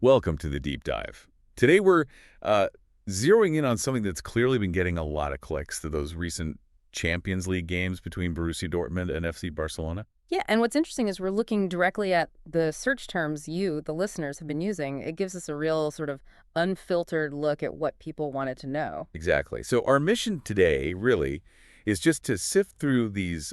Welcome to the deep dive. Today we're zeroing in on something that's clearly been getting a lot of clicks to those recent Champions League games between Borussia Dortmund and FC Barcelona. Yeah, and what's interesting is we're looking directly at the search terms you, the listeners, have been using. It gives us a real sort of unfiltered look at what people wanted to know. Exactly. So our mission today really is just to sift through these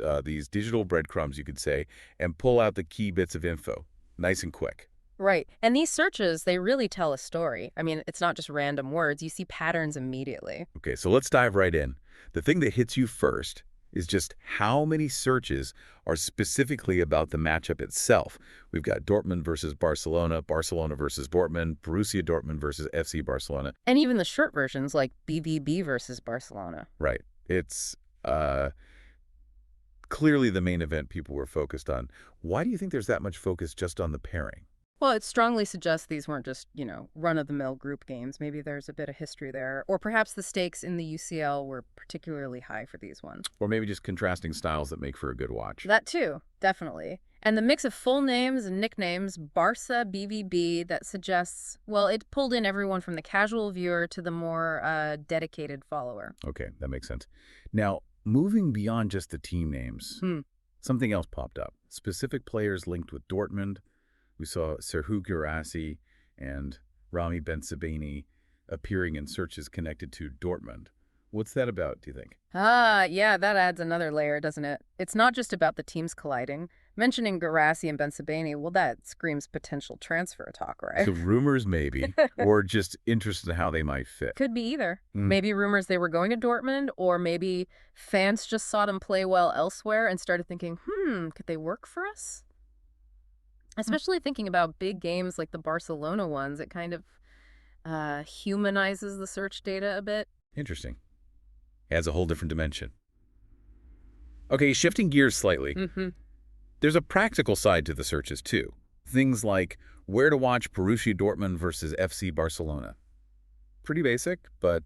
digital breadcrumbs, you could say, and pull out the key bits of info, nice and quick. Right. And these searches, they really tell a story. I mean, it's not just random words. You see patterns immediately. Okay, so let's dive right in. The thing that hits you first is just how many searches are specifically about the matchup itself. We've got Dortmund versus Barcelona, Barcelona versus Dortmund, Borussia Dortmund versus FC Barcelona. And even the short versions like BVB versus Barcelona. Right. It's clearly the main event people were focused on. Why do you think there's that much focus just on the pairing? Well, it strongly suggests these weren't just, run-of-the-mill group games. Maybe there's a bit of history there. Or perhaps the stakes in the UCL were particularly high for these ones. Or maybe just contrasting styles that make for a good watch. That too, definitely. And the mix of full names and nicknames, Barca, BVB, that suggests, well, it pulled in everyone from the casual viewer to the more dedicated follower. Okay, that makes sense. Now, moving beyond just the team names, something else popped up. Specific players linked with Dortmund. We saw Serhou Guirassy and Rami Bensebaini appearing in searches connected to Dortmund. What's that about, do you think? Yeah, that adds another layer, doesn't it? It's not just about the teams colliding. Mentioning Guirassy and Bensebaini, well, that screams potential transfer talk, right? So rumors maybe, or just interest in how they might fit. Could be either. Maybe rumors they were going to Dortmund, or maybe fans just saw them play well elsewhere and started thinking, could they work for us? Especially thinking about big games like the Barcelona ones, it kind of humanizes the search data a bit. Interesting. Adds a whole different dimension. Okay, shifting gears slightly. There's a practical side to the searches too. Things like where to watch Borussia Dortmund versus FC Barcelona. Pretty basic, but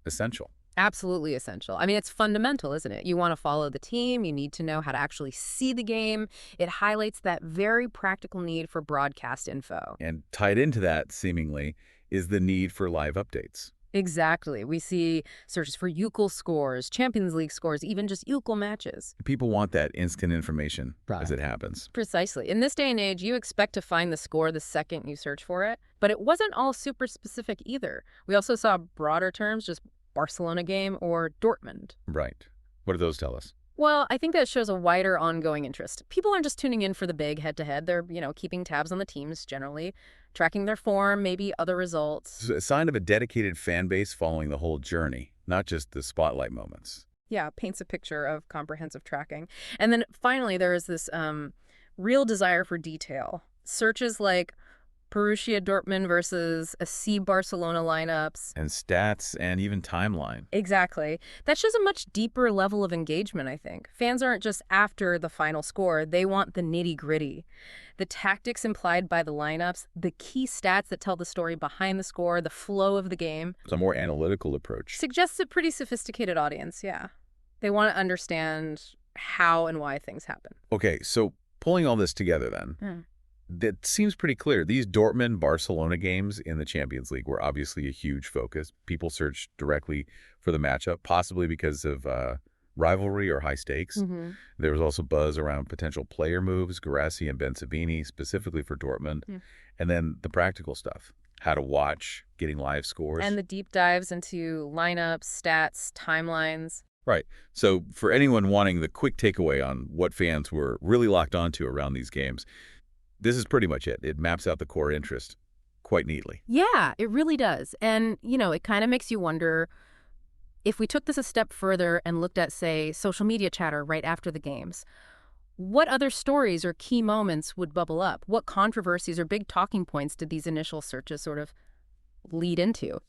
essential. Absolutely essential. I mean, it's fundamental, isn't it? You want to follow the team. You need to know how to actually see the game. It highlights that very practical need for broadcast info. And tied into that, seemingly, is the need for live updates. Exactly. We see searches for UCL scores, Champions League scores, even just UCL matches. People want that instant information as it happens. Precisely. In this day and age, you expect to find the score the second you search for it. But it wasn't all super specific either. We also saw broader terms, just Barcelona game or Dortmund. Right. What do those tell us? Well, I think that shows a wider ongoing interest. People aren't just tuning in for the big head-to-head. They're, keeping tabs on the teams generally, tracking their form, maybe other results. It's a sign of a dedicated fan base following the whole journey, not just the spotlight moments. Yeah, paints a picture of comprehensive tracking. And then finally, there is this real desire for detail. Searches like Borussia Dortmund versus FC Barcelona lineups. And stats and even timeline. Exactly. That shows a much deeper level of engagement, I think. Fans aren't just after the final score. They want the nitty-gritty. The tactics implied by the lineups, the key stats that tell the story behind the score, the flow of the game. It's a more analytical approach. Suggests a pretty sophisticated audience, yeah. They want to understand how and why things happen. Okay, so pulling all this together then. That seems pretty clear. These Dortmund-Barcelona games in the Champions League were obviously a huge focus. People searched directly for the matchup, possibly because of rivalry or high stakes. There was also buzz around potential player moves, Guirassy and Bensebaini, specifically for Dortmund. And then the practical stuff, how to watch, getting live scores. And the deep dives into lineups, stats, timelines. Right. So for anyone wanting the quick takeaway on what fans were really locked onto around these games, this is pretty much it. It maps out the core interest quite neatly. Yeah, it really does. And, it kind of makes you wonder if we took this a step further and looked at, say, social media chatter right after the games, what other stories or key moments would bubble up? What controversies or big talking points did these initial searches sort of lead into?